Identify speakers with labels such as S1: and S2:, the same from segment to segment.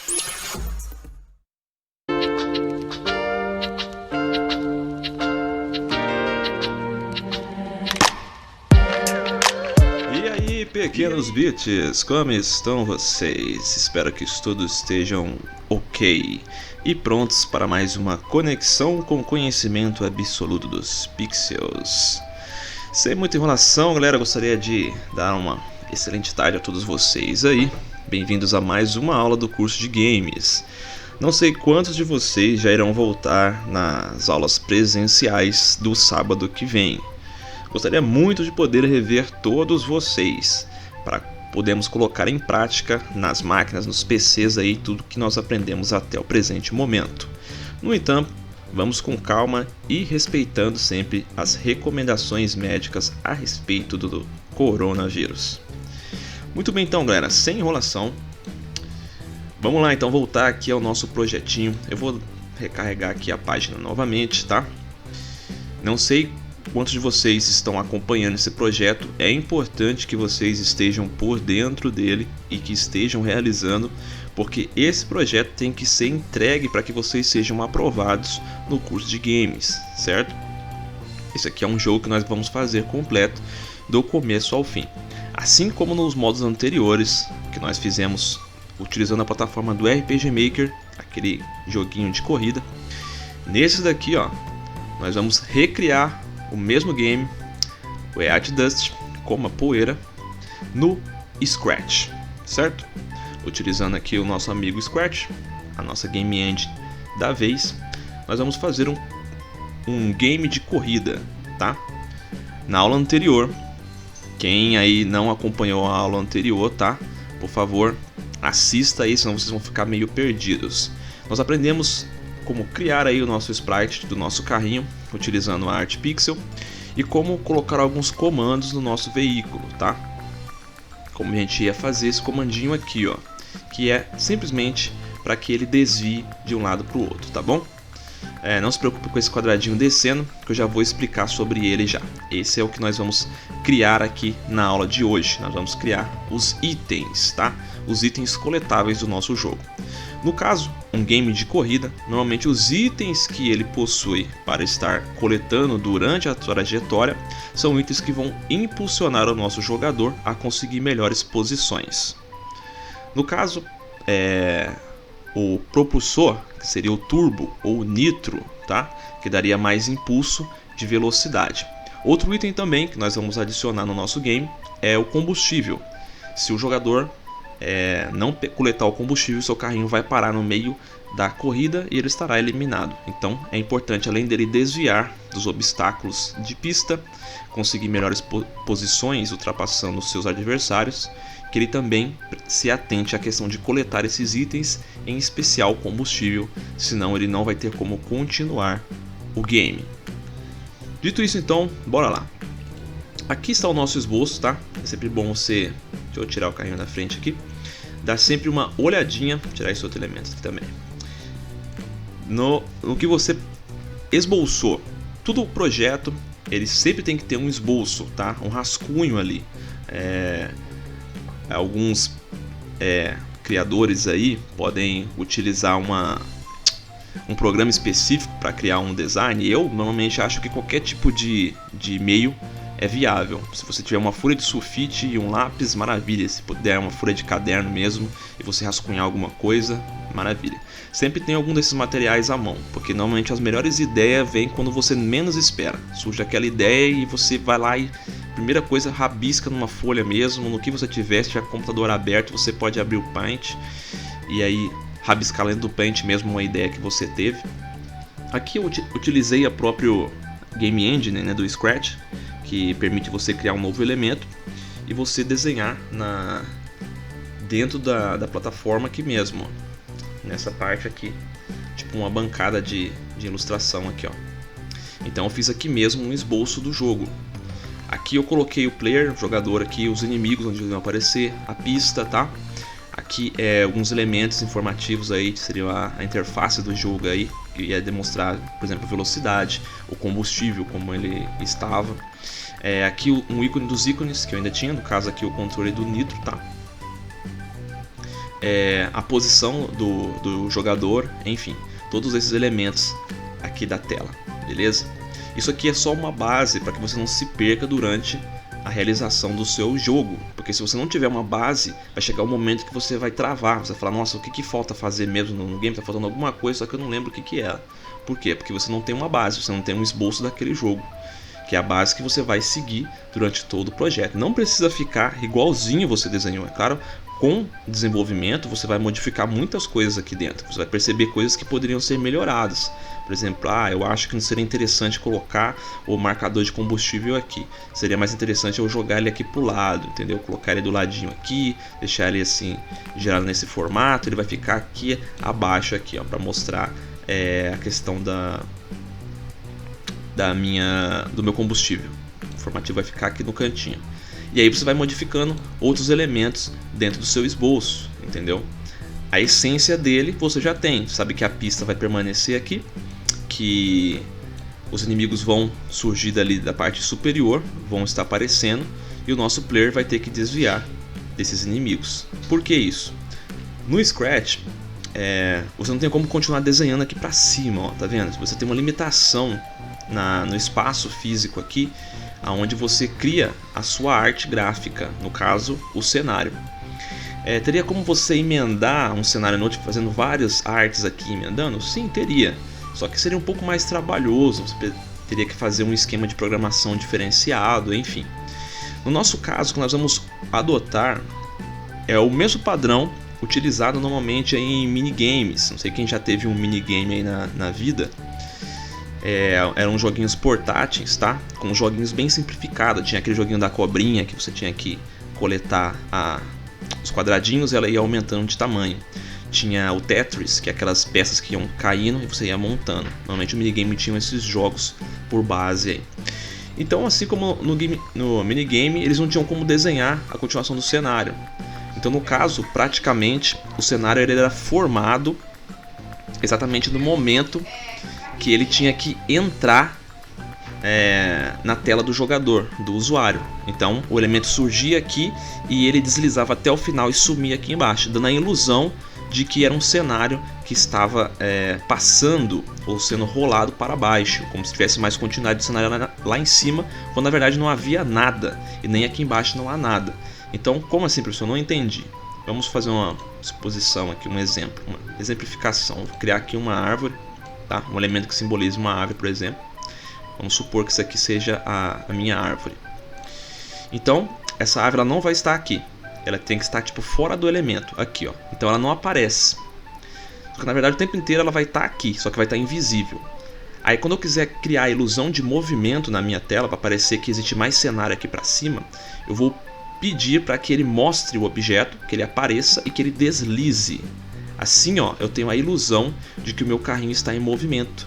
S1: E aí, pequenos bits, como estão vocês? Espero que todos estejam ok e prontos para mais uma conexão com o conhecimento absoluto dos pixels. Sem muita enrolação, galera, gostaria de dar uma excelente tarde a todos vocês aí. Bem-vindos a mais uma aula do curso de games. Não sei quantos de vocês já irão voltar nas aulas presenciais do sábado que vem. Gostaria muito de poder rever todos vocês, para podermos colocar em prática nas máquinas, nos PCs aí, tudo que nós aprendemos até o presente momento. No entanto, vamos com calma e respeitando sempre as recomendações médicas a respeito do coronavírus. Muito bem então, galera, sem enrolação, vamos lá então voltar aqui ao nosso projetinho. Eu vou recarregar aqui a página novamente, tá? Não sei quantos de vocês estão acompanhando esse projeto. É importante que vocês estejam por dentro dele e que estejam realizando, porque esse projeto tem que ser entregue para que vocês sejam aprovados no curso de games, certo? Esse aqui é um jogo que nós vamos fazer completo do começo ao fim, assim como nos modos anteriores que nós fizemos utilizando a plataforma do RPG Maker, aquele joguinho de corrida. Nesse daqui, ó, nós vamos recriar o mesmo game, o Eat Dust, como a poeira, no Scratch, certo? Utilizando aqui o nosso amigo Scratch, a nossa game engine da vez, nós vamos fazer um game de corrida, tá? Na aula anterior, quem aí não acompanhou a aula anterior, tá? Por favor, assista aí, senão vocês vão ficar meio perdidos. Nós aprendemos como criar aí o nosso sprite do nosso carrinho utilizando a arte pixel e como colocar alguns comandos no nosso veículo, tá? Como a gente ia fazer esse comandinho aqui, ó, que é simplesmente para que ele desvie de um lado para o outro, tá bom? Não se preocupe com esse quadradinho descendo, que eu já vou explicar sobre ele já. Esse é o que nós vamos criar aqui na aula de hoje. Nós vamos criar os itens, tá? Os itens coletáveis do nosso jogo. No caso, um game de corrida, normalmente os itens que ele possui para estar coletando durante a trajetória são itens que vão impulsionar o nosso jogador a conseguir melhores posições. No caso, o propulsor, que seria o turbo ou o nitro, tá? Que daria mais impulso de velocidade. Outro item também que nós vamos adicionar no nosso game é o combustível. Se o jogador não coletar o combustível, seu carrinho vai parar no meio da corrida e ele estará eliminado. Então é importante, além dele desviar dos obstáculos de pista, conseguir melhores posições ultrapassando os seus adversários, que ele também se atente à questão de coletar esses itens, em especial combustível, senão ele não vai ter como continuar o game. Dito isso, então, bora lá. Aqui está o nosso esboço, tá? É sempre bom você... Deixa eu tirar o carrinho da frente aqui. Dá sempre uma olhadinha, tirar esse outro elemento aqui também, no que você esboçou. Todo o projeto, ele sempre tem que ter um esboço, tá? Um rascunho ali. Alguns criadores aí podem utilizar um programa específico para criar um design. Eu normalmente acho que qualquer tipo de meio é viável. Se você tiver uma folha de sulfite e um lápis, maravilha. Se puder uma folha de caderno mesmo e você rascunhar alguma coisa, maravilha. Sempre tem algum desses materiais à mão, porque normalmente as melhores ideias vêm quando você menos espera. Surge aquela ideia e você vai lá e primeira coisa, rabisca numa folha mesmo, no que você tiver. Se tiver com o computador aberto, você pode abrir o Paint e aí rabiscar dentro do Paint mesmo uma ideia que você teve. Aqui eu utilizei a própria Game Engine, né, do Scratch, que permite você criar um novo elemento e você desenhar dentro da plataforma aqui mesmo, ó, nessa parte aqui, tipo uma bancada de ilustração aqui, ó. Então eu fiz aqui mesmo um esboço do jogo. Aqui eu coloquei o player, o jogador aqui, os inimigos onde eles vão aparecer, a pista, tá? Aqui alguns elementos informativos aí, que seria a interface do jogo aí, que ia demonstrar, por exemplo, a velocidade, o combustível, como ele estava. Aqui um ícone dos ícones que eu ainda tinha, no caso aqui o controle do nitro, tá? a posição do jogador, enfim, todos esses elementos aqui da tela, beleza? Isso aqui é só uma base para que você não se perca durante a realização do seu jogo, porque se você não tiver uma base, vai chegar um momento que você vai travar, você vai falar, nossa, o que falta fazer mesmo no game? Tá faltando alguma coisa, só que eu não lembro o que é. Por quê? Porque você não tem uma base, você não tem um esboço daquele jogo, que é a base que você vai seguir durante todo o projeto. Não precisa ficar igualzinho você desenhou, é claro. Com desenvolvimento você vai modificar muitas coisas aqui dentro, você vai perceber coisas que poderiam ser melhoradas. Por exemplo, eu acho que não seria interessante colocar o marcador de combustível aqui, seria mais interessante eu jogar ele aqui pro lado, entendeu? Colocar ele do ladinho aqui, deixar ele assim gerado nesse formato, ele vai ficar aqui abaixo aqui, para mostrar a questão do meu combustível. O informativo vai ficar aqui no cantinho. E aí você vai modificando outros elementos dentro do seu esboço, entendeu? A essência dele você já tem, sabe que a pista vai permanecer aqui, que os inimigos vão surgir dali da parte superior, vão estar aparecendo, e o nosso player vai ter que desviar desses inimigos. Por que isso? No Scratch, você não tem como continuar desenhando aqui pra cima, ó, tá vendo? Você tem uma limitação no espaço físico aqui, onde você cria a sua arte gráfica, no caso, o cenário. Teria como você emendar um cenário no outro, fazendo várias artes aqui, emendando? Sim, teria. Só que seria um pouco mais trabalhoso, você teria que fazer um esquema de programação diferenciado, enfim. No nosso caso, o que nós vamos adotar é o mesmo padrão utilizado normalmente em minigames. Não sei quem já teve um minigame aí na vida. Eram joguinhos portáteis, tá? Com joguinhos bem simplificados. Tinha aquele joguinho da cobrinha que você tinha que coletar os quadradinhos e ela ia aumentando de tamanho. Tinha o Tetris, que é aquelas peças que iam caindo e você ia montando. Normalmente o minigame tinha esses jogos por base aí. Então, assim como no minigame, eles não tinham como desenhar a continuação do cenário. Então, no caso, praticamente o cenário ele era formado exatamente no momento que ele tinha que entrar na tela do jogador, do usuário. Então o elemento surgia aqui e ele deslizava até o final e sumia aqui embaixo, dando a ilusão de que era um cenário que estava passando ou sendo rolado para baixo, como se tivesse mais continuidade do cenário lá em cima, quando na verdade não havia nada, e nem aqui embaixo não há nada. Então, como assim, professor? Não entendi. Vamos fazer uma suposição aqui, um exemplo, uma exemplificação. Vou criar aqui uma árvore, tá? Um elemento que simbolize uma árvore, por exemplo. Vamos supor que isso aqui seja a minha árvore. Então, essa árvore ela não vai estar aqui. Ela tem que estar tipo fora do elemento, aqui, ó. Então ela não aparece. Só que na verdade o tempo inteiro ela vai estar aqui, só que vai estar invisível. Aí quando eu quiser criar a ilusão de movimento na minha tela, para parecer que existe mais cenário aqui para cima, eu vou pedir para que ele mostre o objeto, que ele apareça e que ele deslize. Assim, ó, eu tenho a ilusão de que o meu carrinho está em movimento,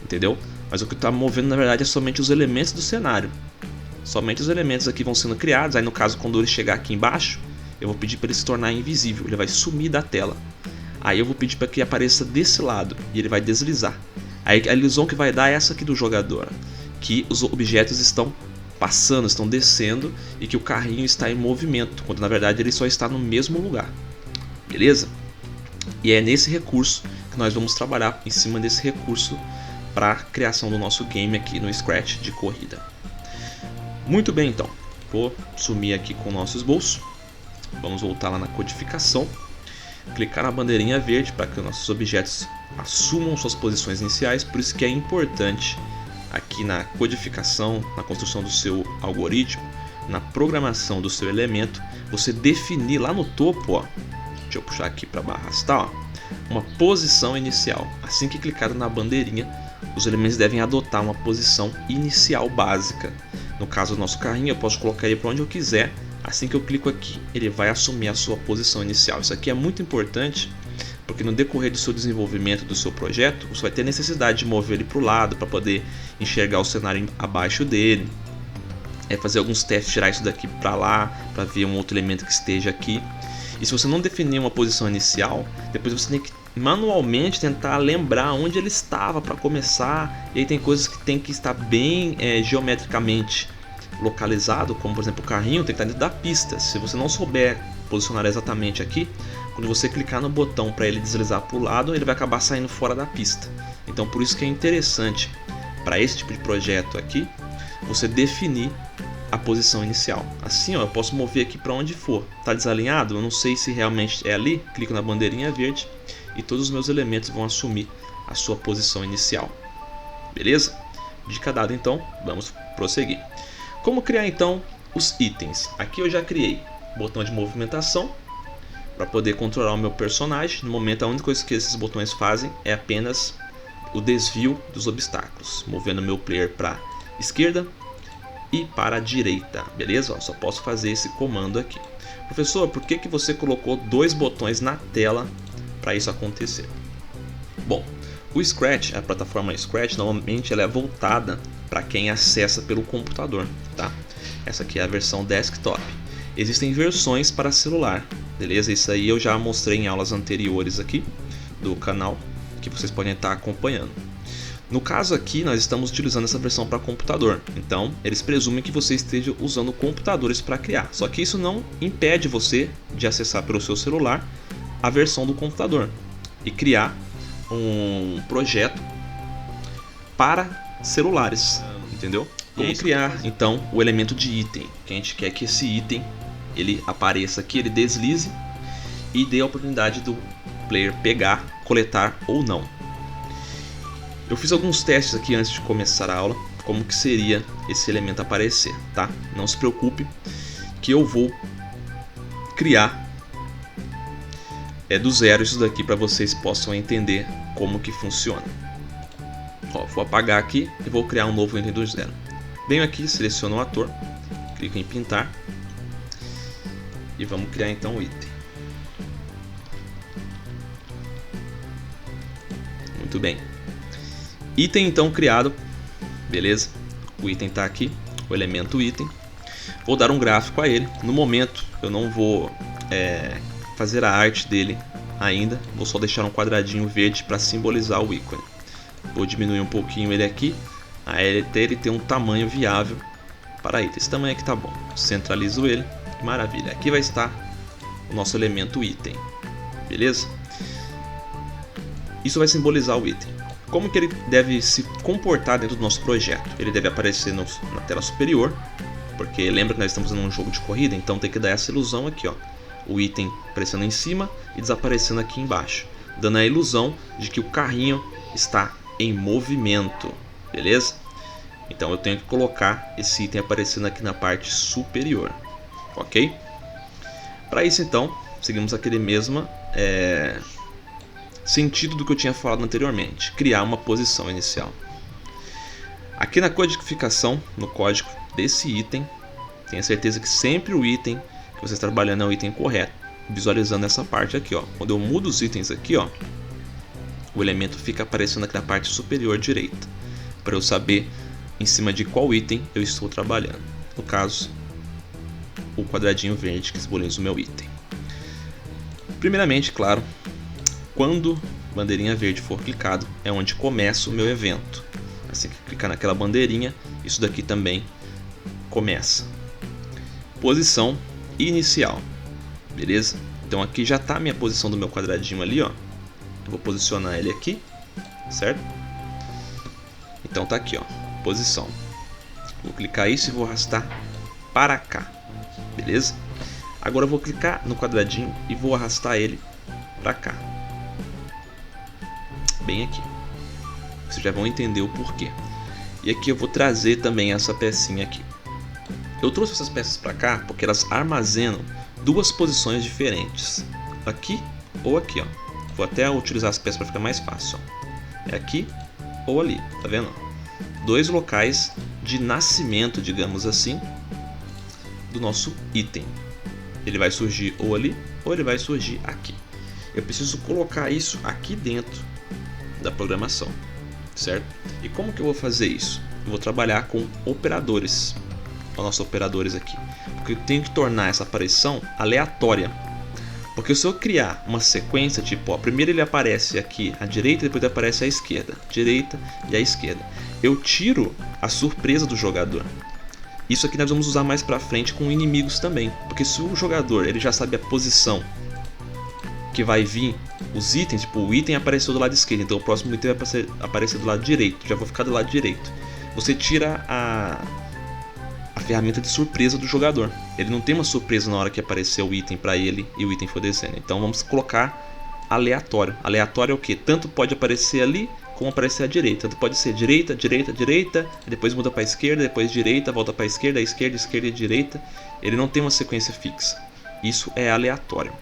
S1: entendeu? Mas o que está movendo na verdade é somente os elementos do cenário. Somente os elementos aqui vão sendo criados. Aí no caso, quando ele chegar aqui embaixo, eu vou pedir para ele se tornar invisível, ele vai sumir da tela. Aí eu vou pedir para que apareça desse lado e ele vai deslizar. Aí a ilusão que vai dar é essa aqui do jogador, que os objetos estão passando, estão descendo e que o carrinho está em movimento, quando na verdade ele só está no mesmo lugar. Beleza? E é nesse recurso que nós vamos trabalhar, em cima desse recurso, para a criação do nosso game aqui no Scratch de corrida. Muito bem, então. Vou sumir aqui com o nosso esboço. Vamos voltar lá na codificação. Clicar na bandeirinha verde para que os nossos objetos assumam suas posições iniciais. Por isso que é importante aqui na codificação, na construção do seu algoritmo, na programação do seu elemento, você definir lá no topo, ó, deixa eu puxar aqui para arrastar, ó, uma posição inicial. Assim que clicar na bandeirinha, os elementos devem adotar uma posição inicial básica. No caso do nosso carrinho, eu posso colocar ele para onde eu quiser. Assim que eu clico aqui, ele vai assumir a sua posição inicial. Isso aqui é muito importante, porque no decorrer do seu desenvolvimento do seu projeto, você vai ter necessidade de mover ele para o lado, para poder enxergar o cenário abaixo dele. Fazer alguns testes, tirar isso daqui para lá, para ver um outro elemento que esteja aqui. E se você não definir uma posição inicial, depois você tem que manualmente tentar lembrar onde ele estava para começar. E aí tem coisas que tem que estar bem geometricamente localizado, como por exemplo o carrinho tem que estar dentro da pista. Se você não souber posicionar exatamente aqui, quando você clicar no botão para ele deslizar para o lado, ele vai acabar saindo fora da pista. Então por isso que é interessante para esse tipo de projeto aqui, você definir a posição inicial. Assim, ó, eu posso mover aqui para onde for. Tá desalinhado? Eu não sei se realmente é ali. Clico na bandeirinha verde e todos os meus elementos vão assumir a sua posição inicial. Beleza? Dica dada, então, vamos prosseguir. Como criar então os itens? Aqui eu já criei botão de movimentação para poder controlar o meu personagem. No momento, a única coisa que esses botões fazem é apenas o desvio dos obstáculos, movendo o meu player para esquerda e para a direita, beleza? Ó, só posso fazer esse comando aqui. Professor, por que você colocou 2 botões na tela para isso acontecer? Bom, o Scratch, a plataforma Scratch, normalmente ela é voltada para quem acessa pelo computador, tá? Essa aqui é a versão desktop. Existem versões para celular, beleza? Isso aí eu já mostrei em aulas anteriores aqui do canal, que vocês podem estar acompanhando. No caso aqui, nós estamos utilizando essa versão para computador, então eles presumem que você esteja usando computadores para criar. Só que isso não impede você de acessar pelo seu celular a versão do computador e criar um projeto para celulares, entendeu? Como criar então o elemento de item, que a gente quer que esse item ele apareça aqui, ele deslize e dê a oportunidade do player pegar, coletar ou não. Eu fiz alguns testes aqui antes de começar a aula, como que seria esse elemento aparecer, tá? Não se preocupe que eu vou criar do zero isso daqui para vocês possam entender como que funciona. Ó, vou apagar aqui e vou criar um novo item do zero. Venho aqui, seleciono o ator, clico em pintar e vamos criar então o item. Muito bem. Item então criado, beleza? O item está aqui, o elemento item. Vou dar um gráfico a ele. No momento eu não vou fazer a arte dele ainda, vou só deixar um quadradinho verde para simbolizar o ícone. Vou diminuir um pouquinho ele aqui, até ele ter um tamanho viável para ele. Esse tamanho aqui tá bom. Centralizo ele, maravilha. Aqui vai estar o nosso elemento item, beleza? Isso vai simbolizar o item. Como que ele deve se comportar dentro do nosso projeto? Ele deve aparecer na tela superior, porque lembra que nós estamos em um jogo de corrida, então tem que dar essa ilusão aqui, ó, o item aparecendo em cima e desaparecendo aqui embaixo, dando a ilusão de que o carrinho está em movimento, beleza? Então eu tenho que colocar esse item aparecendo aqui na parte superior, ok? Para isso então, seguimos aquele mesmo sentido do que eu tinha falado anteriormente, criar uma posição inicial. Aqui na codificação, no código desse item, tenha certeza que sempre o item que você está trabalhando é o item correto, visualizando essa parte aqui, ó. Quando eu mudo os itens aqui, ó, o elemento fica aparecendo aqui na parte superior direita, para eu saber em cima de qual item eu estou trabalhando. No caso, o quadradinho verde que simboliza o meu item. Primeiramente, claro, quando a bandeirinha verde for clicado, é onde começa o meu evento. Assim que clicar naquela bandeirinha, isso daqui também começa. Posição inicial, beleza? Então aqui já está a minha posição do meu quadradinho ali, ó. Eu vou posicionar ele aqui, certo? Então tá aqui, ó, posição. Vou clicar isso e vou arrastar para cá, beleza? Agora eu vou clicar no quadradinho e vou arrastar ele para cá. Bem aqui. Vocês já vão entender o porquê. E aqui eu vou trazer também essa pecinha aqui. Eu trouxe essas peças para cá porque elas armazenam 2 posições diferentes. Aqui ou aqui, ó. Vou até utilizar as peças para ficar mais fácil, ó. É aqui ou ali, tá vendo? 2 locais de nascimento, digamos assim, do nosso item. Ele vai surgir ou ali ou ele vai surgir aqui. Eu preciso colocar isso aqui dentro da programação, certo? E como que eu vou fazer isso? Eu vou trabalhar com operadores, os nossos operadores aqui, porque eu tenho que tornar essa aparição aleatória. Porque se eu criar uma sequência, tipo, ó, primeiro ele aparece aqui à direita, depois ele aparece à esquerda, direita e à esquerda, eu tiro a surpresa do jogador. Isso aqui nós vamos usar mais pra frente com inimigos também, porque se o jogador ele já sabe a posição que vai vir os itens, tipo, o item apareceu do lado esquerdo, então o próximo item vai aparecer do lado direito, já vou ficar do lado direito. Você tira a ferramenta de surpresa do jogador. Ele não tem uma surpresa na hora que aparecer o item para ele e o item for descendo. Então vamos colocar aleatório. Aleatório é o que? Tanto pode aparecer ali como aparecer à direita. Tanto pode ser direita, direita, direita, depois muda para a esquerda, depois direita, volta para a esquerda, esquerda e direita. Ele não tem uma sequência fixa. Isso é aleatório.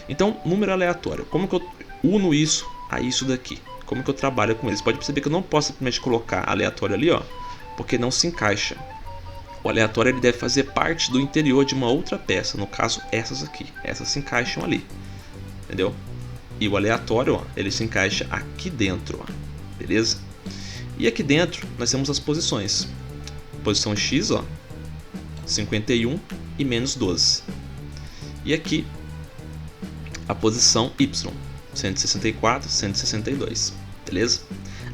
S1: Então, número aleatório. Como que eu uno isso a isso daqui? Como que eu trabalho com eles? Pode perceber que eu não posso simplesmente colocar aleatório ali, ó, porque não se encaixa. O aleatório ele deve fazer parte do interior de uma outra peça, no caso essas aqui. Essas se encaixam ali, entendeu? E o aleatório, ó, ele se encaixa aqui dentro, ó, beleza? E aqui dentro nós temos as posições. Posição X, ó, 51 e menos 12. E aqui a posição Y, 164, 162, beleza?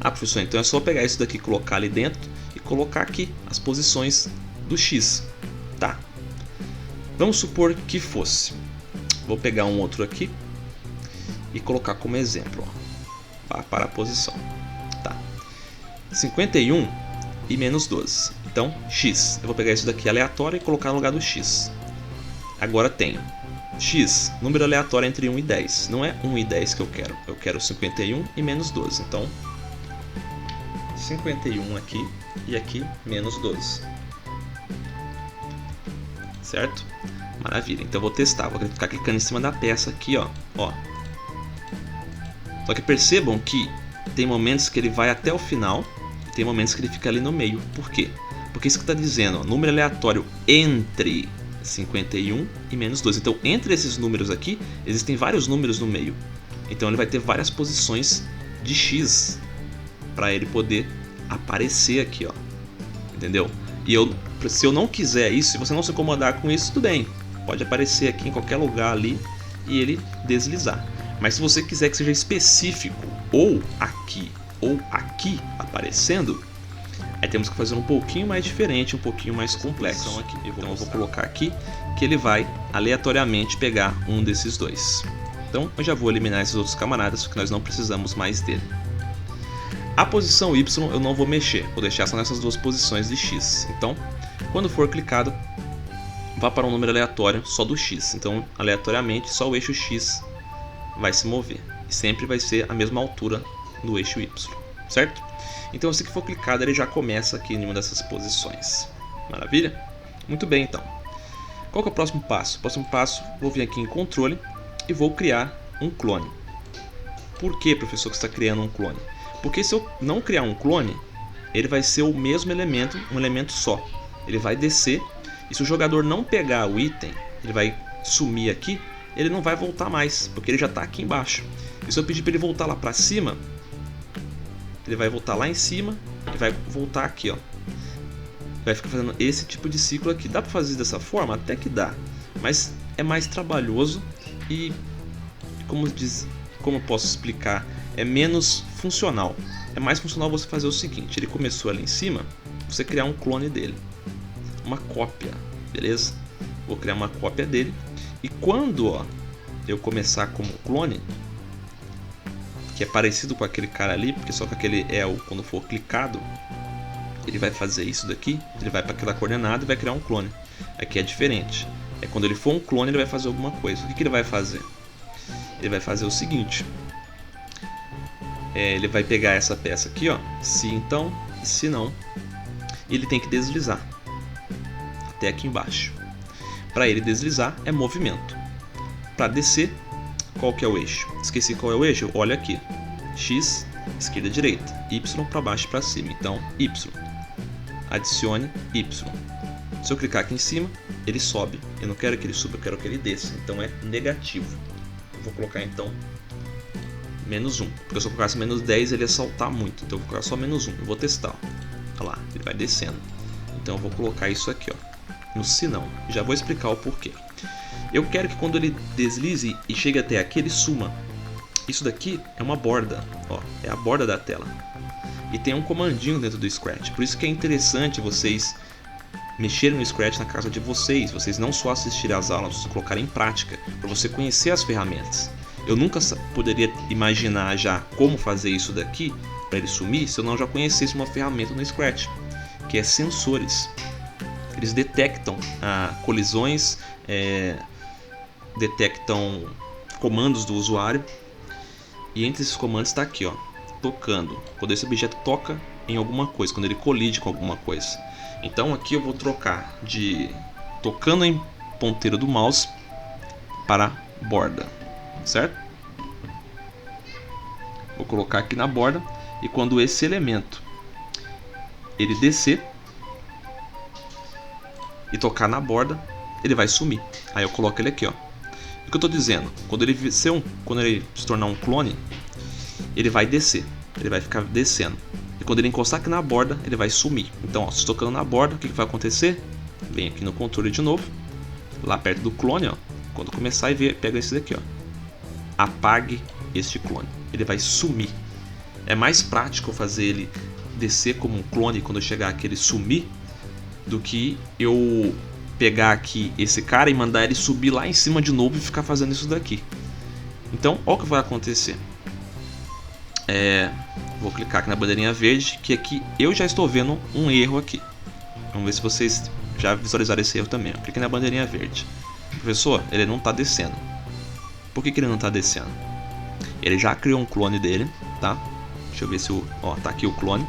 S1: Ah, professor, então é só pegar isso daqui, colocar ali dentro e colocar aqui as posições do X, tá? Vamos supor que fosse. Vou pegar um outro aqui e colocar como exemplo, ó, para a posição, tá? 51 e menos 12. Então, X. Eu vou pegar isso daqui aleatório e colocar no lugar do X. Agora tenho X, número aleatório entre 1 e 10. Não é 1 e 10 que eu quero 51 e menos 12. Então, 51 aqui e aqui menos 12. Certo? Maravilha. Então eu vou testar. Vou ficar clicando em cima da peça aqui, ó. Só que percebam que tem momentos que ele vai até o final e tem momentos que ele fica ali no meio. Por quê? Porque isso que está dizendo, ó, número aleatório entre 51 e menos 12. Então, entre esses números aqui, existem vários números no meio. Então, ele vai ter várias posições de X para ele poder aparecer aqui, ó. Entendeu? E se eu não quiser isso, se você não se incomodar com isso, tudo bem. Pode aparecer aqui em qualquer lugar ali e ele deslizar. Mas se você quiser que seja específico, ou aqui aparecendo, aí temos que fazer um pouquinho mais diferente, um pouquinho mais complexo. Então eu vou colocar aqui que ele vai aleatoriamente pegar um desses dois. Então eu já vou eliminar esses outros camaradas, porque nós não precisamos mais dele. A posição Y eu não vou mexer, vou deixar só nessas duas posições de X. Então, quando for clicado, vá para um número aleatório só do X. Então, aleatoriamente, só o eixo X vai se mover. E sempre vai ser a mesma altura do eixo Y, certo? Então, assim que for clicado, ele já começa aqui em uma dessas posições. Maravilha? Muito bem, então. Qual que é o próximo passo? O próximo passo, vou vir aqui em controle e vou criar um clone. Por que, professor, que você está criando um clone? Porque se eu não criar um clone, ele vai ser o mesmo elemento, um elemento só. Ele vai descer, e se o jogador não pegar o item, ele vai sumir aqui, ele não vai voltar mais, porque ele já está aqui embaixo. E se eu pedir para ele voltar lá para cima, ele vai voltar lá em cima e vai voltar aqui, ó. Vai ficar fazendo esse tipo de ciclo aqui. Dá para fazer dessa forma? Até que dá, mas é mais trabalhoso e, como eu posso explicar, é menos funcional. É mais funcional você fazer o seguinte: ele começou ali em cima, você criar um clone dele, uma cópia, beleza? Vou criar uma cópia dele e quando, ó, eu começar como clone, que é parecido com aquele cara ali, porque só que aquele é o quando for clicado, ele vai fazer isso daqui, ele vai para aquela coordenada e vai criar um clone. Aqui é diferente. É quando ele for um clone, ele vai fazer alguma coisa. O que ele vai fazer? Ele vai fazer o seguinte: ele vai pegar essa peça aqui, ó, se então, se não, e ele tem que deslizar até aqui embaixo. Para ele deslizar é movimento. Para descer, qual que é o eixo? Esqueci qual é o eixo? Olha aqui: X, esquerda, direita, Y para baixo e para cima. Então, Y. Adicione Y. Se eu clicar aqui em cima, ele sobe. Eu não quero que ele suba, eu quero que ele desça. Então é negativo. Eu vou colocar então menos 1, porque se eu colocasse menos 10 ele ia saltar muito, então eu vou colocar só menos 1, eu vou testar, ó. Olha lá, ele vai descendo, então eu vou colocar isso aqui, ó, no sinão, já vou explicar o porquê. Eu quero que quando ele deslize e chegue até aqui, ele suma. Isso daqui é uma borda, ó, é a borda da tela, e tem um comandinho dentro do Scratch, por isso que é interessante vocês mexerem no Scratch na casa de vocês não só assistirem às aulas, vocês colocarem em prática, para você conhecer as ferramentas. Eu nunca poderia imaginar já como fazer isso daqui para ele sumir se eu não já conhecesse uma ferramenta no Scratch, que é sensores. Eles detectam colisões, detectam comandos do usuário, e entre esses comandos está aqui, ó, tocando, quando esse objeto toca em alguma coisa, quando ele colide com alguma coisa. Então aqui eu vou trocar de tocando em ponteiro do mouse para borda, certo? Vou colocar aqui na borda, e quando esse elemento ele descer e tocar na borda, ele vai sumir. Aí eu coloco ele aqui, ó. O que eu estou dizendo? Quando ele se tornar um clone, ele vai descer, ele vai ficar descendo. E quando ele encostar aqui na borda, ele vai sumir. Então, ó, se tocando na borda, o que vai acontecer? Vem aqui no controle de novo, lá perto do clone, ó. Quando começar e pega esse daqui, ó. Apague este clone. Ele vai sumir. É mais prático fazer ele descer como um clone quando eu chegar aqui ele sumir, do que eu pegar aqui esse cara e mandar ele subir lá em cima de novo e ficar fazendo isso daqui. Então, olha o que vai acontecer. Vou clicar aqui na bandeirinha verde, que aqui eu já estou vendo um erro aqui. Vamos ver se vocês já visualizaram esse erro também. Clique na bandeirinha verde. Professor, ele não está descendo. Por que ele não está descendo? Ele já criou um clone dele, tá? Deixa eu ver se tá aqui o clone.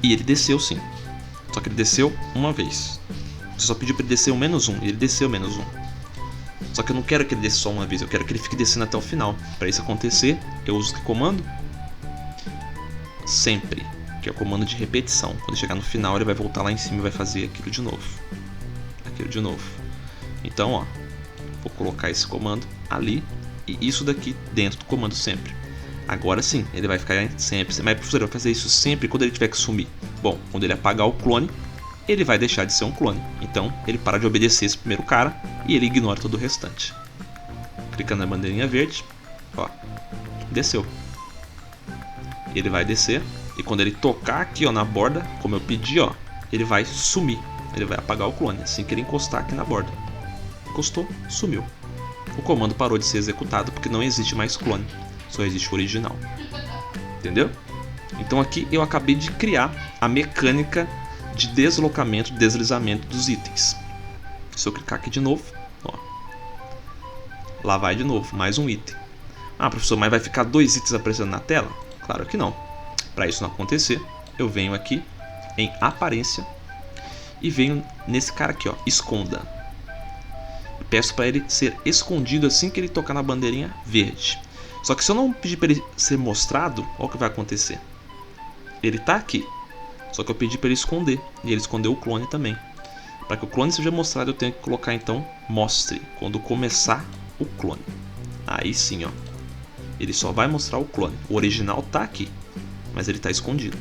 S1: E ele desceu sim. Só que ele desceu uma vez. Você só pediu para ele descer o -1 e ele desceu -1. Só que eu não quero que ele desça só uma vez, eu quero que ele fique descendo até o final. Para isso acontecer, eu uso que comando? Sempre, que é o comando de repetição. Quando chegar no final, ele vai voltar lá em cima e vai fazer aquilo de novo. Aquilo de novo. Então, ó, vou colocar esse comando ali e isso daqui dentro do comando sempre. Agora sim, ele vai ficar sempre. Mas professor, vai fazer isso sempre quando ele tiver que sumir. Bom, quando ele apagar o clone, ele vai deixar de ser um clone. Então, ele para de obedecer esse primeiro cara e ele ignora todo o restante. Clicando na bandeirinha verde, ó, desceu. Ele vai descer e quando ele tocar aqui, ó, na borda, como eu pedi, ó, ele vai sumir. Ele vai apagar o clone assim que ele encostar aqui na borda. Encostou, sumiu. O comando parou de ser executado porque não existe mais clone. Só existe o original. Entendeu? Então aqui eu acabei de criar a mecânica de deslocamento, deslizamento dos itens. Se eu clicar aqui de novo, ó, lá vai de novo, mais um item. Ah, professor, mas vai ficar 2 itens aparecendo na tela? Claro que não. Para isso não acontecer, eu venho aqui em aparência e venho nesse cara aqui, ó, esconda. E peço para ele ser escondido assim que ele tocar na bandeirinha verde. Só que se eu não pedir para ele ser mostrado, olha o que vai acontecer. Ele está aqui, só que eu pedi para ele esconder, e ele escondeu o clone também. Para que o clone seja mostrado, eu tenho que colocar então mostre, quando começar o clone. Aí sim, ó, ele só vai mostrar o clone. O original está aqui, mas ele está escondido.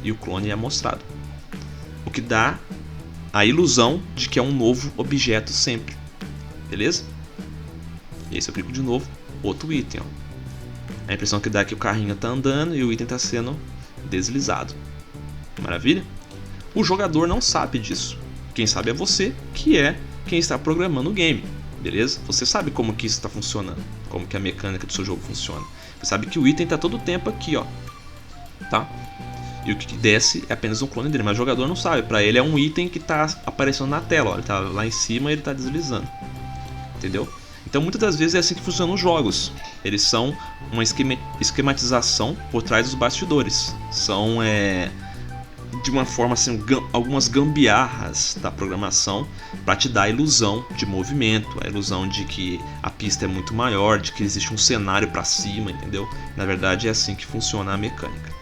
S1: E o clone é mostrado. O que dá a ilusão de que é um novo objeto sempre. Beleza? E aí se eu clico de novo, outro item, ó. A impressão que dá é que o carrinho está andando e o item está sendo deslizado. Maravilha? O jogador não sabe disso. Quem sabe é você, que é quem está programando o game. Beleza? Você sabe como que isso está funcionando, como que a mecânica do seu jogo funciona. Você sabe que o item está todo o tempo aqui, ó. Tá? E o que desce é apenas um clone dele, mas o jogador não sabe. Para ele é um item que está aparecendo na tela, ó. Ele está lá em cima e ele está deslizando. Entendeu? Então muitas das vezes é assim que funcionam os jogos. Eles são uma esquematização por trás dos bastidores. São de uma forma assim, algumas gambiarras da programação para te dar a ilusão de movimento, a ilusão de que a pista é muito maior, de que existe um cenário para cima, entendeu? Na verdade é assim que funciona a mecânica.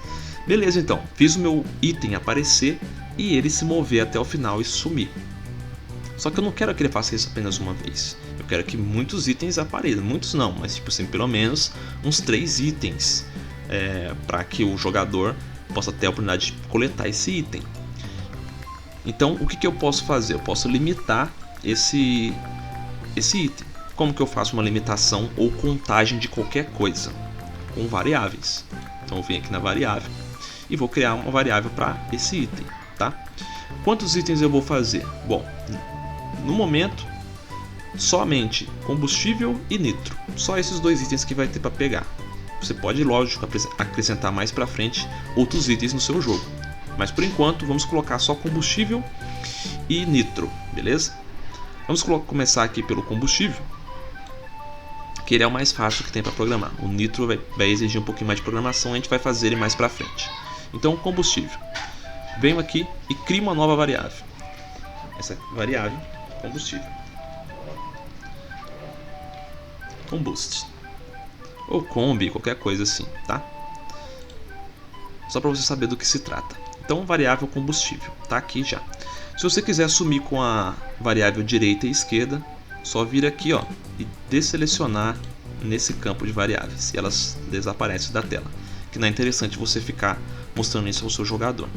S1: Beleza, então, fiz o meu item aparecer e ele se mover até o final e sumir. Só que eu não quero que ele faça isso apenas uma vez. Eu quero que muitos itens apareçam. Muitos não, mas tipo assim, pelo menos uns 3 itens. Para que o jogador possa ter a oportunidade de coletar esse item. Então, o que eu posso fazer? Eu posso limitar esse item. Como que eu faço uma limitação ou contagem de qualquer coisa? Com variáveis. Então, eu venho aqui na variável e vou criar uma variável para esse item. Tá? Quantos itens eu vou fazer? Bom, no momento somente combustível e nitro. Só esses dois itens que vai ter para pegar. Você pode, lógico, acrescentar mais para frente outros itens no seu jogo. Mas por enquanto vamos colocar só combustível e nitro, beleza? Vamos começar aqui pelo combustível, que ele é o mais fácil que tem para programar. O nitro vai exigir um pouquinho mais de programação, a gente vai fazer ele mais para frente. Então, combustível. Venho aqui e crio uma nova variável. Essa variável, combustível. Combust. Ou combi, qualquer coisa assim, tá? Só para você saber do que se trata. Então, variável combustível, tá aqui já. Se você quiser assumir com a variável direita e esquerda, só vir aqui, ó, e desselecionar nesse campo de variáveis e elas desaparecem da tela. Que não é interessante você ficar mostrando isso ao seu jogador.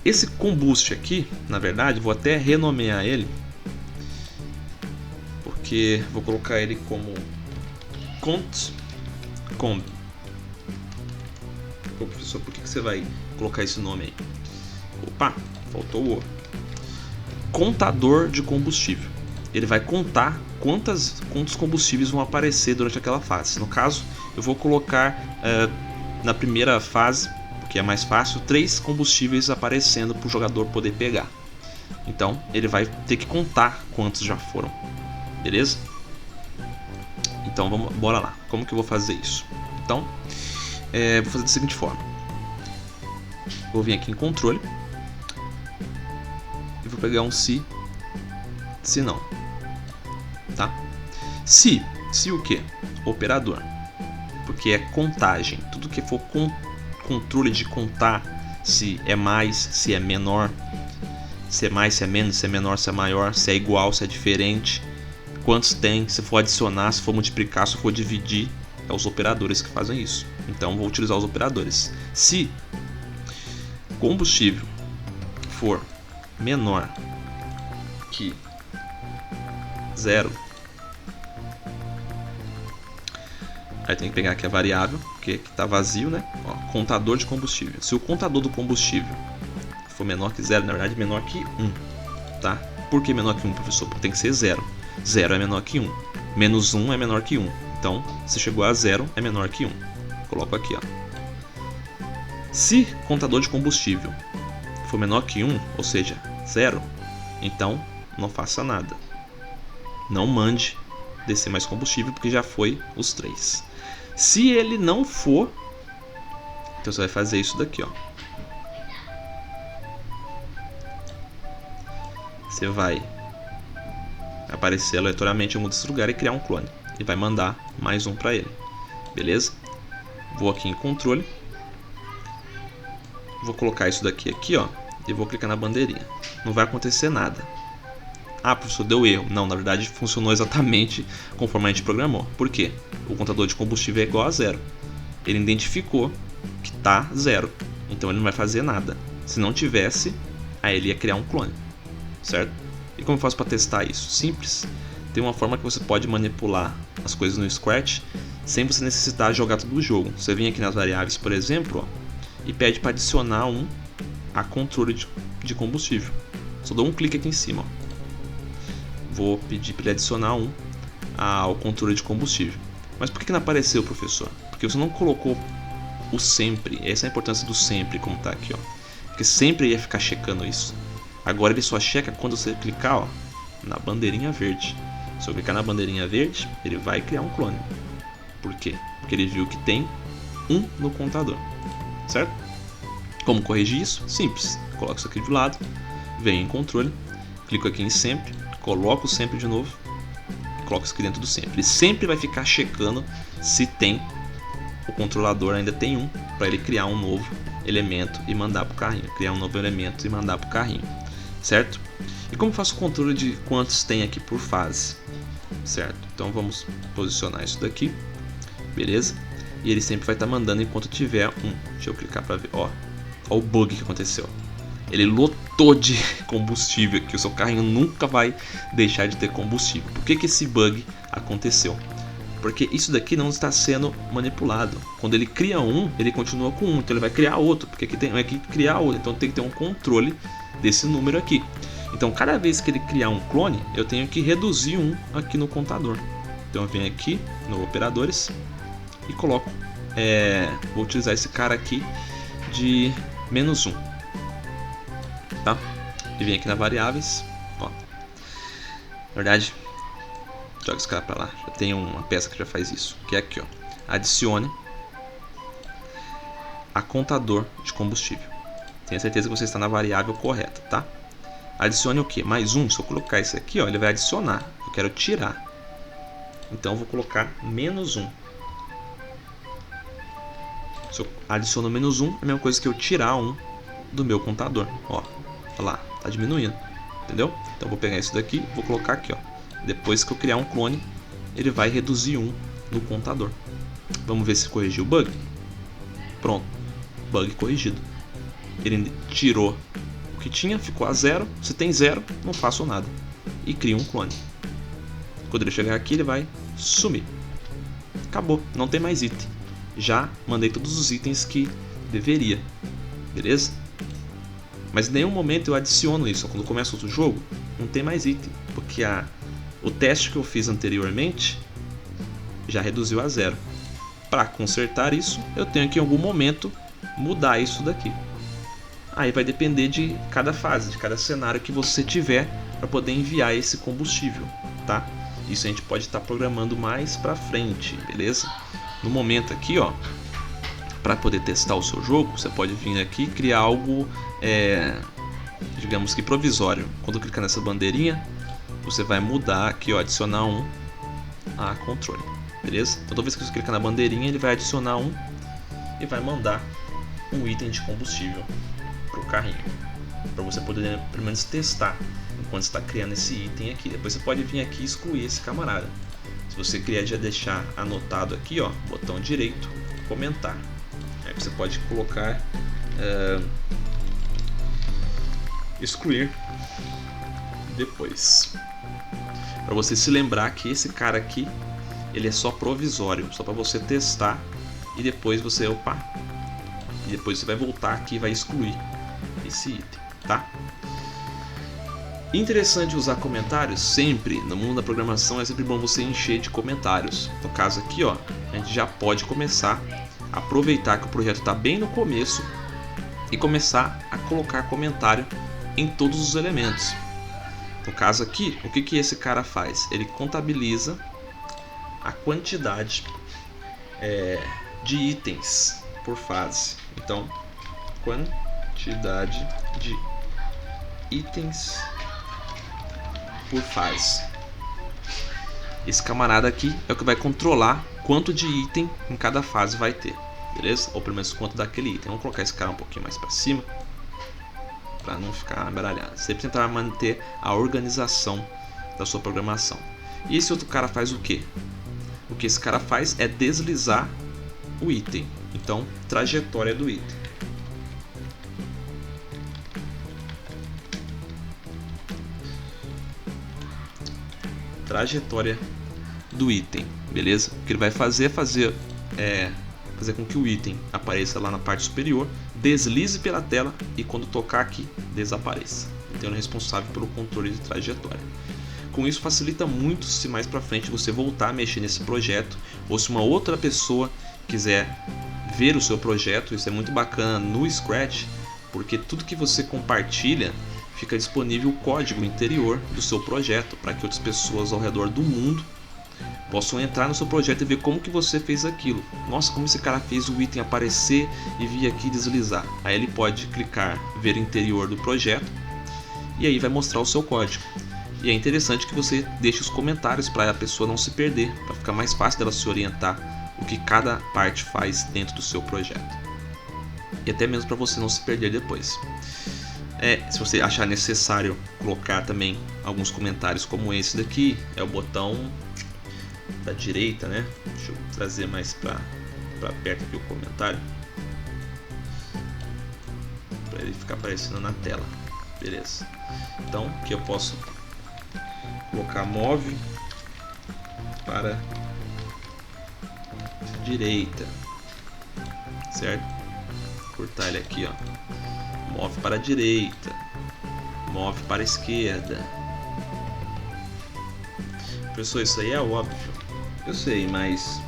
S1: Esse combust aqui, na verdade, vou até renomear ele, porque vou colocar ele como comb. Pô, professor, por que você vai colocar esse nome aí? Opa, faltou o contador de combustível. Ele vai contar quantos combustíveis vão aparecer durante aquela fase. No caso, eu vou colocar na primeira fase, que é mais fácil, 3 combustíveis aparecendo para o jogador poder pegar. Então, ele vai ter que contar quantos já foram. Beleza? Então, bora lá. Como que eu vou fazer isso? Então, vou fazer da seguinte forma. Vou vir aqui em controle e vou pegar um se não, tá? Se o que? Operador, porque é contagem. Tudo que for controle de contar, se é mais, se é menor, se é mais, se é menos, se é menor, se é maior, se é igual, se é diferente, quantos tem, se for adicionar, se for multiplicar, se for dividir, é os operadores que fazem isso. Então vou utilizar os operadores. Se combustível for menor que 0, aí tem que pegar aqui a variável, porque está vazio, né? Ó, contador de combustível. Se o contador do combustível for menor que 0, na verdade menor que 1, tá? Por que menor que 1, professor? Porque tem que ser 0. 0 é menor que 1. Menos 1 é menor que 1. Então, se chegou a 0, é menor que 1. Coloco aqui, ó. Se contador de combustível for menor que 1, ou seja, 0, então não faça nada. Não mande descer mais combustível, porque já foi os 3. Se ele não for, então você vai fazer isso daqui, ó. Você vai aparecer aleatoriamente em algum desses lugares e criar um clone. E vai mandar mais um para ele. Beleza? Vou aqui em controle. Vou colocar isso daqui aqui, ó. E vou clicar na bandeirinha. Não vai acontecer nada. Ah, professor, deu erro. Não, na verdade funcionou exatamente conforme a gente programou. Por quê? O contador de combustível é igual a 0. Ele identificou que tá 0. Então ele não vai fazer nada. Se não tivesse, aí ele ia criar um clone. Certo? E como eu faço para testar isso? Simples. Tem uma forma que você pode manipular as coisas no Scratch sem você necessitar jogar todo o jogo. Você vem aqui nas variáveis, por exemplo, ó, e pede para adicionar um a controle de combustível. Só dou um clique aqui em cima, ó. Vou pedir para ele adicionar um ao controle de combustível. Mas por que não apareceu, professor? Porque você não colocou o sempre. Essa é a importância do sempre, como está aqui, ó. Porque sempre ia ficar checando isso. Agora ele só checa quando você clicar, ó, na bandeirinha verde. Se eu clicar na bandeirinha verde, ele vai criar um clone. Por quê? Porque ele viu que tem 1 no contador. Certo? Como corrigir isso? Simples. Coloco isso aqui de lado, venho em controle, clico aqui em sempre, coloco o sempre de novo, coloco isso aqui dentro do sempre. Ele sempre vai ficar checando se tem o controlador, ainda tem um, para ele criar um novo elemento e mandar para o carrinho. Criar um novo elemento e mandar para o carrinho. Certo? E como faço o controle de quantos tem aqui por fase? Certo? Então vamos posicionar isso daqui. Beleza? E ele sempre vai estar mandando enquanto tiver um. Deixa eu clicar para ver. Ó o bug que aconteceu. Ele lotou de combustível aqui. O seu carrinho nunca vai deixar de ter combustível. Por que esse bug aconteceu? Porque isso daqui não está sendo manipulado. Quando ele cria um, ele continua com um. Então ele vai criar outro. Porque aqui tem que criar outro. Então tem que ter um controle desse número aqui. Então cada vez que ele criar um clone, eu tenho que reduzir um aqui no contador. Então eu venho aqui no operadores e coloco, vou utilizar esse cara aqui de -1, tá? E vem aqui na variáveis, ó. Na verdade, joga esse cara pra lá. Já tem uma peça que já faz isso, que é aqui, ó. Adicione a contador de combustível. Tenha certeza que você está na variável correta, tá? Adicione o que? +1. Se eu colocar isso aqui, ó, ele vai adicionar. Eu quero tirar. Então eu vou colocar -1. Se eu adiciono -1, é a mesma coisa que eu tirar 1 do meu contador. Ó, olha lá, tá diminuindo. Entendeu? Então eu vou pegar isso daqui e vou colocar aqui, ó. Depois que eu criar um clone, ele vai reduzir 1 no contador. Vamos ver se corrigiu o bug. Pronto, bug corrigido. Ele tirou o que tinha, ficou a 0. Se tem 0, não faço nada. E cria um clone. Quando ele chegar aqui, ele vai sumir. Acabou, não tem mais item. Já mandei todos os itens que deveria. Beleza? Mas em nenhum momento eu adiciono isso. Quando começa outro jogo, não tem mais item. Porque o teste que eu fiz anteriormente já reduziu a 0. Para consertar isso, eu tenho que em algum momento mudar isso daqui. Aí vai depender de cada fase, de cada cenário que você tiver para poder enviar esse combustível, tá? Isso a gente pode estar programando mais para frente, beleza? No momento aqui, ó, para poder testar o seu jogo, você pode vir aqui e criar algo, digamos que provisório. Quando clicar nessa bandeirinha, você vai mudar aqui, ó, adicionar um a controle, beleza? Então, toda vez que você clicar na bandeirinha, ele vai adicionar um e vai mandar um item de combustível para o carrinho, para você poder pelo menos testar enquanto está criando esse item aqui. Depois você pode vir aqui e excluir esse camarada. Se você quiser já deixar anotado aqui, ó, botão direito, comentar. Aí você pode colocar excluir depois, para você se lembrar que esse cara aqui ele é só provisório, só para você testar e depois você e depois você vai voltar aqui e vai excluir esse item, tá? Interessante usar comentários sempre no mundo da programação, é sempre bom você encher de comentários. No caso aqui, ó, a gente já pode começar a aproveitar que o projeto está bem no começo e começar a colocar comentário em todos os elementos. No caso aqui, o que esse cara faz? Ele contabiliza a quantidade de itens por fase. Então, quantidade de itens por fase. Esse camarada aqui é o que vai controlar quanto de item em cada fase vai ter, beleza? Ou pelo menos quanto daquele item. Vamos colocar esse cara um pouquinho mais para cima, para não ficar embaralhado. Sempre tentar manter a organização da sua programação. E esse outro cara faz o quê? O que esse cara faz é deslizar o item. Então, trajetória do item. Trajetória do item, beleza? O que ele vai fazer é fazer com que o item apareça lá na parte superior, deslize pela tela e quando tocar aqui, desapareça. Então ele é responsável pelo controle de trajetória. Com isso facilita muito se mais para frente você voltar a mexer nesse projeto, ou se uma outra pessoa quiser ver o seu projeto. Isso é muito bacana no Scratch, porque tudo que você compartilha fica disponível o código interior do seu projeto, para que outras pessoas ao redor do mundo possam entrar no seu projeto e ver como que você fez aquilo. Nossa, como esse cara fez o item aparecer e vir aqui deslizar. Aí ele pode clicar, ver o interior do projeto e aí vai mostrar o seu código. E é interessante que você deixe os comentários para a pessoa não se perder, para ficar mais fácil dela se orientar o que cada parte faz dentro do seu projeto. E até mesmo para você não se perder depois. Se você achar necessário colocar também alguns comentários como esse daqui, é o botão da direita, né? Deixa eu trazer mais para perto aqui o comentário, para ele ficar aparecendo na tela. Beleza. Então aqui eu posso colocar move para direita, certo? Cortar ele aqui, ó. Move para a direita, Move para a esquerda. Professor, isso aí é óbvio. Eu sei, mas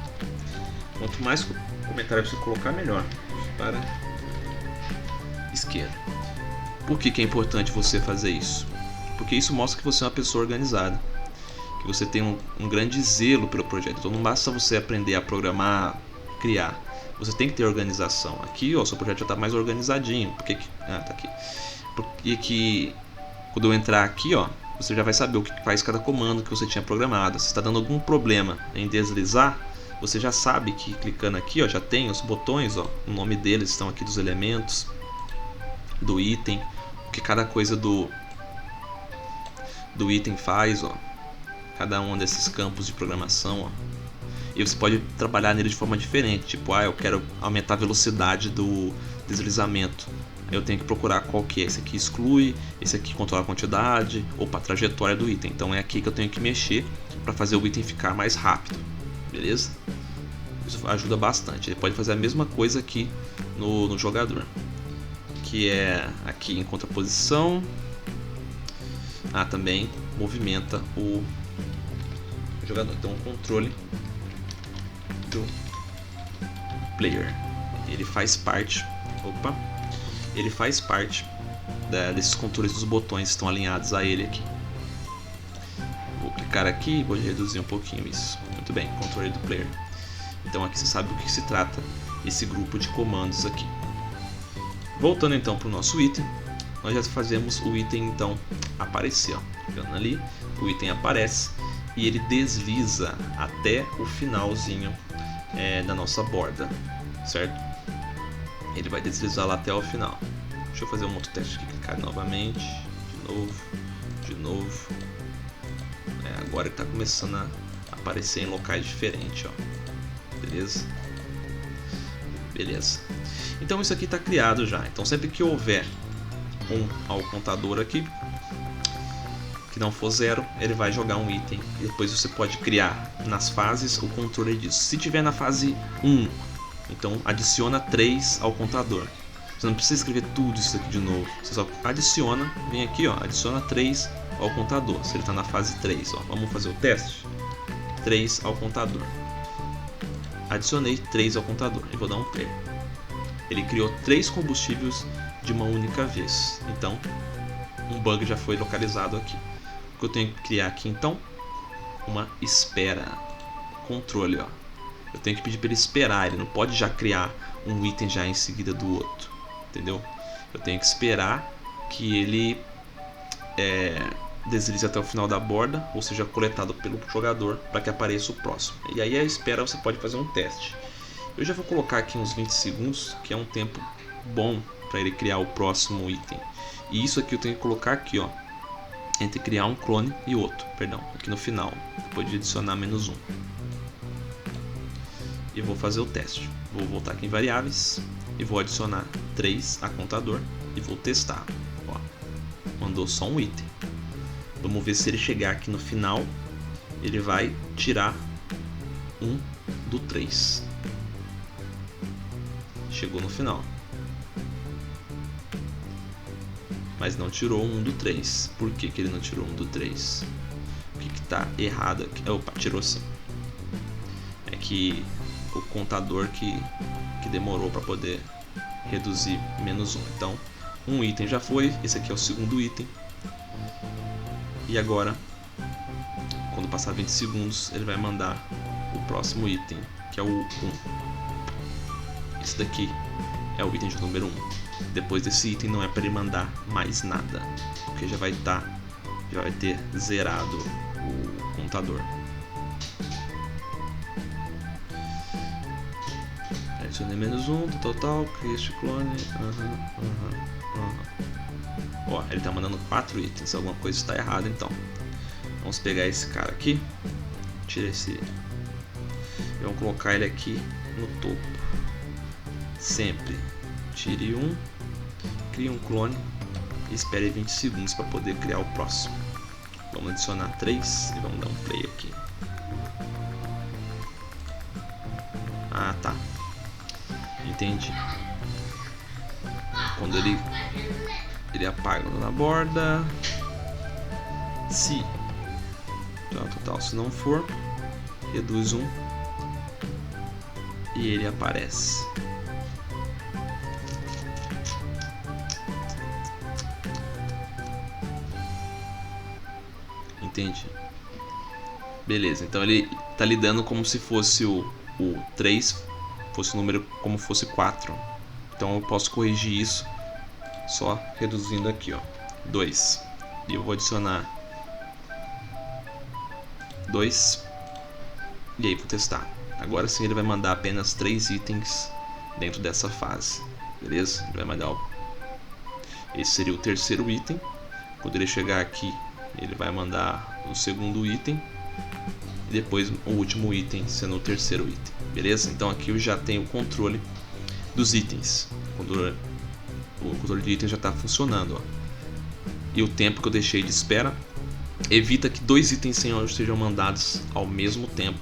S1: quanto mais comentário você colocar, melhor. Para esquerda. Por que é importante você fazer isso? Porque isso mostra que você é uma pessoa organizada, que você tem um grande zelo pelo projeto. Então não basta você aprender a programar, criar. Você tem que ter organização. Aqui, ó, seu projeto já está mais organizadinho. Tá aqui. Porque que quando eu entrar aqui, ó, você já vai saber o que faz cada comando que você tinha programado. Se está dando algum problema em deslizar, você já sabe que clicando aqui, ó, já tem os botões, ó, o nome deles estão aqui dos elementos, do item, o que cada coisa do item faz, ó, cada um desses campos de programação, ó. E você pode trabalhar nele de forma diferente, tipo, eu quero aumentar a velocidade do deslizamento. Eu tenho que procurar qual que é. Esse aqui exclui, esse aqui controla a quantidade, ou para a trajetória do item. Então é aqui que eu tenho que mexer para fazer o item ficar mais rápido, beleza? Isso ajuda bastante. Ele pode fazer a mesma coisa aqui no jogador, que é aqui em contraposição. Também movimenta o jogador. Então o controle do player, ele faz parte, ele faz parte desses controles dos botões que estão alinhados a ele aqui. Vou clicar aqui e vou reduzir um pouquinho isso. Muito bem, controle do player. Então aqui você sabe do que se trata esse grupo de comandos aqui. Voltando então para o nosso item, nós já fazemos o item então aparecer, ó. Clicando ali, o item aparece e ele desliza até o finalzinho da nossa borda, certo? Ele vai deslizar lá até o final. Deixa eu fazer um outro teste aqui, clicar novamente, de novo. Agora ele está começando a aparecer em locais diferentes, ó. Beleza. Então isso aqui está criado já. Então sempre que houver ao contador aqui que não for 0, ele vai jogar um item. E depois você pode criar nas fases o controle disso. Se tiver na fase 1, então adiciona 3 ao contador. Você não precisa escrever tudo isso aqui de novo. Você só adiciona, vem aqui, ó, adiciona 3 ao contador. Se ele está na fase 3, ó, vamos fazer o teste. 3 ao contador. Adicionei 3 ao contador e vou dar um play. Ele criou 3 combustíveis de uma única vez. Então, um bug já foi localizado aqui. O que eu tenho que criar aqui então? Uma espera. Controle, ó. Eu tenho que pedir para ele esperar. Ele não pode já criar um item já em seguida do outro. Entendeu? Eu tenho que esperar que ele deslize até o final da borda, ou seja, coletado pelo jogador, para que apareça o próximo. E aí a espera você pode fazer um teste. Eu já vou colocar aqui uns 20 segundos, que é um tempo bom para ele criar o próximo item. E isso aqui eu tenho que colocar aqui, ó, entre criar um clone e outro, perdão, aqui no final, depois de adicionar -1. E vou fazer o teste. Vou voltar aqui em variáveis e vou adicionar 3 a contador e vou testar. Ó, mandou só um item. Vamos ver se ele chegar aqui no final, ele vai tirar 1 do 3. Chegou no final, mas não tirou 1 do 3. Por que ele não tirou 1 do 3? O que está errado aqui? Opa, tirou sim. É que o contador que demorou para poder reduzir -1. Então, um item já foi. Esse aqui é o segundo item. E agora, quando passar 20 segundos, ele vai mandar o próximo item, que é o 1. Esse daqui é o item de número 1. Depois desse item não é para ele mandar mais nada, porque já vai ter zerado o contador. Adicionei -1 do total, cria este clone. Ó, ele tá mandando 4 itens, alguma coisa está errada então. Vamos pegar esse cara aqui, tira esse e vamos colocar ele aqui no topo. Sempre tire um, crie um clone e espere 20 segundos para poder criar o próximo. Vamos adicionar 3 e vamos dar um play aqui. Tá, entendi. Quando ele ele apaga na borda. Se total, se não for, reduz 1 e ele aparece. Entendi. Beleza, então ele tá lidando como se fosse o 3, fosse o número como fosse 4. Então eu posso corrigir isso só reduzindo aqui, ó, 2. E eu vou adicionar 2. E aí vou testar. Agora sim ele vai mandar apenas 3 itens dentro dessa fase. Beleza? Ele vai mandar esse seria o terceiro item. Quando ele chegar aqui, ele vai mandar o segundo item. E depois o último item sendo o terceiro item. Beleza? Então aqui eu já tenho o controle dos itens. O controle de itens já está funcionando, ó. E o tempo que eu deixei de espera evita que 2 itens sejam mandados ao mesmo tempo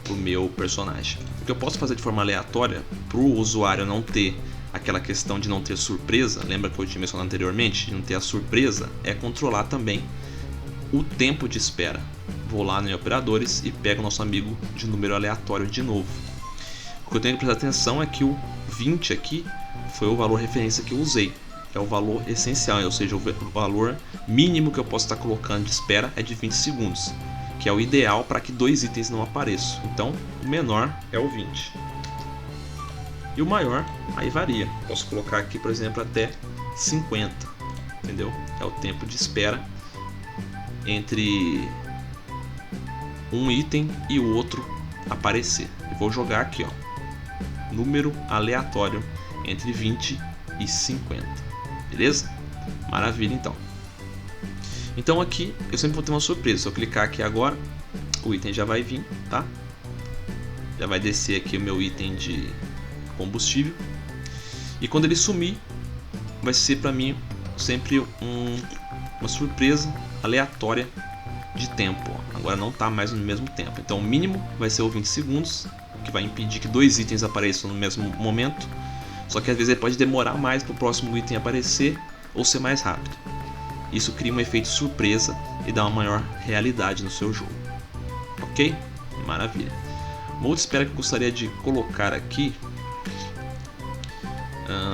S1: para o meu personagem. O que eu posso fazer de forma aleatória para o usuário não ter aquela questão de não ter surpresa, lembra que eu tinha mencionado anteriormente, de não ter a surpresa, é controlar também o tempo de espera. Vou lá em operadores e pego o nosso amigo de número aleatório de novo. O que eu tenho que prestar atenção é que o 20 aqui foi o valor referência que eu usei. É o valor essencial, ou seja, o valor mínimo que eu posso estar colocando de espera é de 20 segundos, que é o ideal para que 2 itens não apareçam. Então, o menor é o 20. E o maior, aí varia. Posso colocar aqui, por exemplo, até 50. Entendeu? É o tempo de espera entre um item e o outro aparecer. Eu vou jogar aqui, ó, número aleatório entre 20 e 50. Beleza? Maravilha, então. Então aqui eu sempre vou ter uma surpresa. Se eu clicar aqui agora, o item já vai vir, tá? Já vai descer aqui o meu item de combustível. E quando ele sumir, vai ser para mim sempre uma surpresa aleatória de tempo. Agora não está mais no mesmo tempo. Então o mínimo vai ser o 20 segundos, que vai impedir que 2 itens apareçam no mesmo momento. Só que às vezes ele pode demorar mais para o próximo item aparecer ou ser mais rápido. Isso cria um efeito surpresa e dá uma maior realidade no seu jogo. Ok? Maravilha. Uma outra espera que eu gostaria de colocar aqui,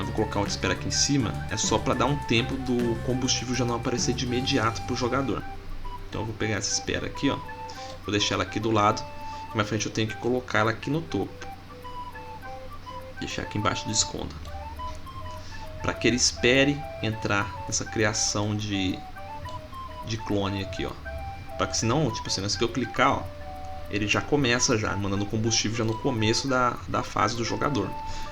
S1: vou colocar outra espera aqui em cima, é só para dar um tempo do combustível já não aparecer de imediato para o jogador. Então eu vou pegar essa espera aqui, ó, vou deixar ela aqui do lado, e mais frente eu tenho que colocar ela aqui no topo. Deixar aqui embaixo do esconda, para que ele espere entrar nessa criação de clone aqui, ó, para que senão, tipo assim, se eu clicar, ó, ele já começa já mandando combustível já no começo da fase do jogador.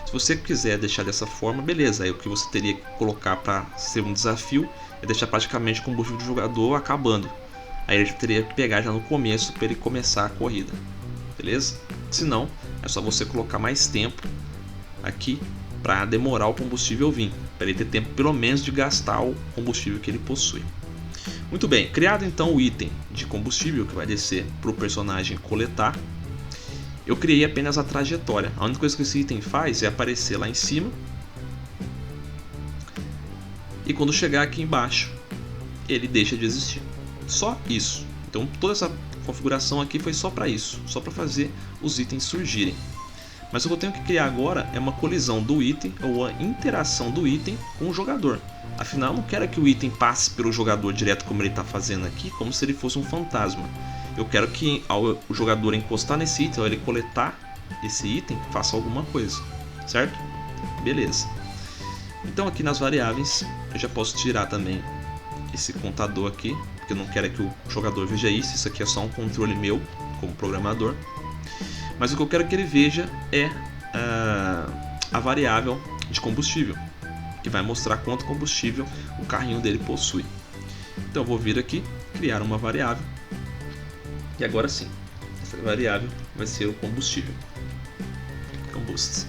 S1: Se você quiser deixar dessa forma, beleza. Aí o que você teria que colocar para ser um desafio é deixar praticamente o combustível do jogador acabando. Aí ele teria que pegar já no começo para ele começar a corrida, beleza? Se não, é só você colocar mais tempo aqui para demorar o combustível vir, para ele ter tempo pelo menos de gastar o combustível que ele possui. Muito bem, criado então o item de combustível que vai descer para o personagem coletar, eu criei apenas a trajetória. A única coisa que esse item faz é aparecer lá em cima, e quando chegar aqui embaixo ele deixa de existir. Só isso. Então toda essa configuração aqui foi só para isso, só para fazer os itens surgirem. Mas o que eu tenho que criar agora é uma colisão do item, ou a interação do item com o jogador. Afinal, eu não quero que o item passe pelo jogador direto como ele está fazendo aqui, como se ele fosse um fantasma. Eu quero que ao o jogador encostar nesse item, ao ele coletar esse item, faça alguma coisa, certo? Beleza. Então aqui nas variáveis, eu já posso tirar também esse contador aqui, porque eu não quero que o jogador veja isso aqui é só um controle meu, como programador. Mas o que eu quero que ele veja é a variável de combustível, que vai mostrar quanto combustível o carrinho dele possui. Então eu vou vir aqui, criar uma variável, e agora sim, essa variável vai ser o combustível, combust,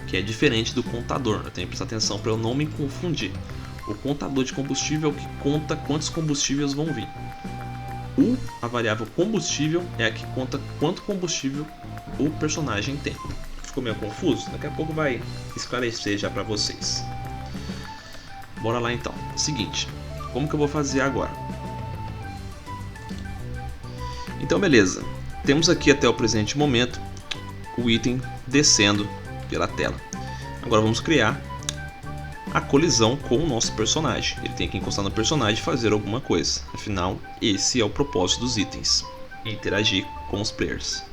S1: que é diferente do contador. Eu tenho que prestar atenção para eu não me confundir. O contador de combustível é o que conta quantos combustíveis vão vir. A variável combustível é a que conta quanto combustível o personagem tem. Ficou meio confuso? Daqui a pouco vai esclarecer já para vocês. bora lá então. Seguinte, como que eu vou fazer agora? Então beleza, temos aqui até o presente momento o item descendo pela tela. Agora vamos criar a colisão com o nosso personagem. Ele tem que encostar no personagem e fazer alguma coisa. Afinal, esse é o propósito dos itens: interagir com os players.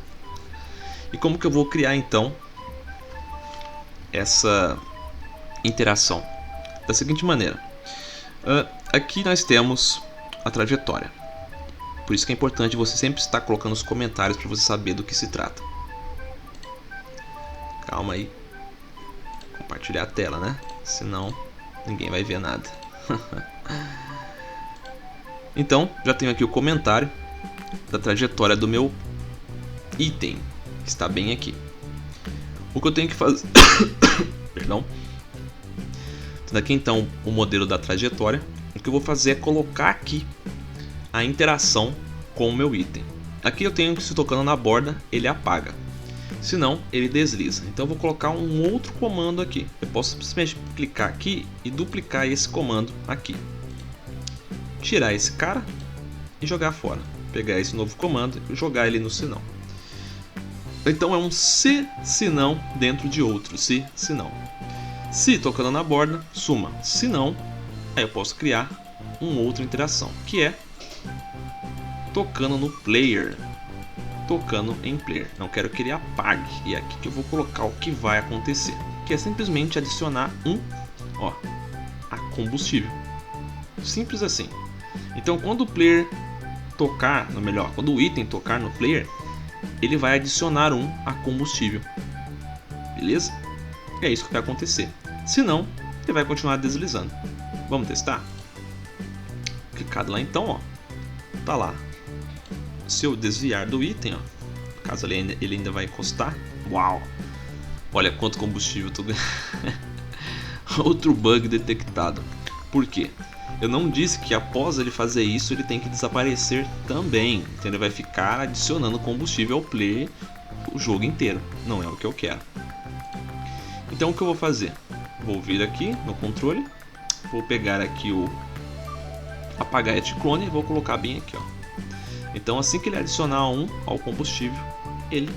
S1: E como que eu vou criar então essa interação? Da seguinte maneira: aqui nós temos a trajetória. Por isso que é importante você sempre estar colocando os comentários para você saber do que se trata. Calma aí. Compartilhar a tela, né? Senão ninguém vai ver nada. Então, já tenho aqui o comentário da trajetória do meu item. Está bem aqui. O que eu tenho que fazer... Perdão. Tendo aqui então o modelo da trajetória. O que eu vou fazer é colocar aqui a interação com o meu item. Aqui eu tenho que, se tocando na borda, ele apaga. Senão ele desliza. Então eu vou colocar um outro comando aqui. Eu posso simplesmente clicar aqui e duplicar esse comando aqui. Tirar esse cara e jogar fora. Pegar esse novo comando e jogar ele no senão. Então é um se não dentro de outro se não. Se tocando na borda, suma. Se não, aí eu posso criar uma outra interação, que é tocando no player. Tocando em player. Não quero que ele apague. E é aqui que eu vou colocar o que vai acontecer, que é simplesmente adicionar a combustível. Simples assim. Então quando o player tocar, ou melhor, quando o item tocar no player, ele vai adicionar a combustível. Beleza? É isso que vai acontecer. Se não, ele vai continuar deslizando. Vamos testar? Clicado lá então, tá lá. Se eu desviar do item, caso ele ainda vai encostar. Uau! Olha quanto combustível eu tô ganhando. Outro bug detectado. Por quê? Eu não disse que após ele fazer isso ele tem que desaparecer também. Então ele vai ficar adicionando combustível ao player o jogo inteiro. Não é o que eu quero. Então o que eu vou fazer? Vou vir aqui no controle. Vou pegar aqui o apagar este clone e vou colocar bem aqui, Então assim que ele adicionar ao combustível, ele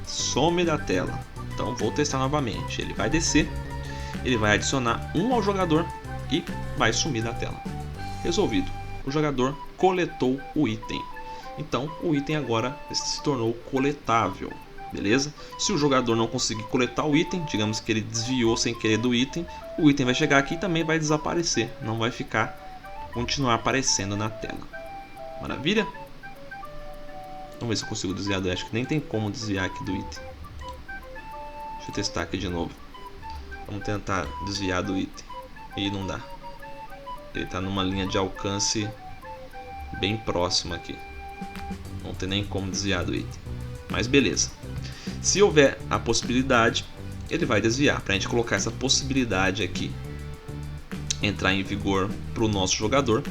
S1: some da tela. Então vou testar novamente. Ele vai descer, ele vai adicionar ao jogador e vai sumir da tela. Resolvido. O jogador coletou o item. Então o item agora se tornou coletável. Beleza? Se o jogador não conseguir coletar o item, digamos que ele desviou sem querer do item, o item vai chegar aqui e também vai desaparecer. Não vai continuar aparecendo na tela. Maravilha? Vamos ver se eu consigo desviar do... Acho que nem tem como desviar aqui do item. Deixa eu testar aqui de novo. Vamos tentar desviar do item. E não dá. Ele está numa linha de alcance bem próxima aqui. Não tem nem como desviar do item. Mas beleza. Se houver a possibilidade, ele vai desviar. Para a gente colocar essa possibilidade aqui entrar em vigor para o nosso jogador,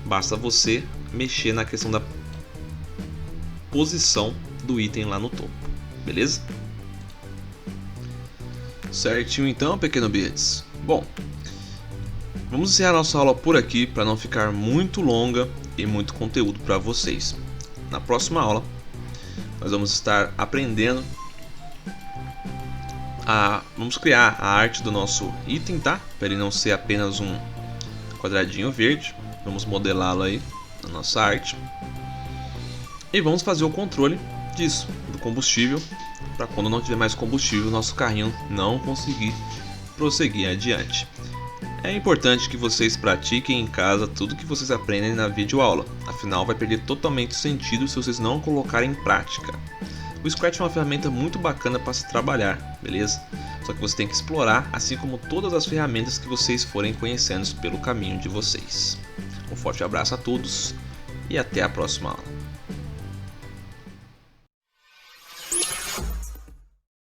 S1: basta você mexer na questão da posição do item lá no topo. Beleza? Certinho então, pequeno Bits. Bom, vamos encerrar nossa aula por aqui para não ficar muito longa e muito conteúdo para vocês. Na próxima aula nós vamos estar aprendendo vamos criar a arte do nosso item, tá? Para ele não ser apenas um quadradinho verde. Vamos modelá-lo aí na nossa arte. E vamos fazer o controle disso, do combustível, para quando não tiver mais combustível, o nosso carrinho não conseguir prosseguir adiante. É importante que vocês pratiquem em casa tudo que vocês aprendem na videoaula, afinal vai perder totalmente o sentido se vocês não colocarem em prática. O Scratch é uma ferramenta muito bacana para se trabalhar, beleza? Só que você tem que explorar, assim como todas as ferramentas que vocês forem conhecendo pelo caminho de vocês. Um forte abraço a todos e até a próxima aula.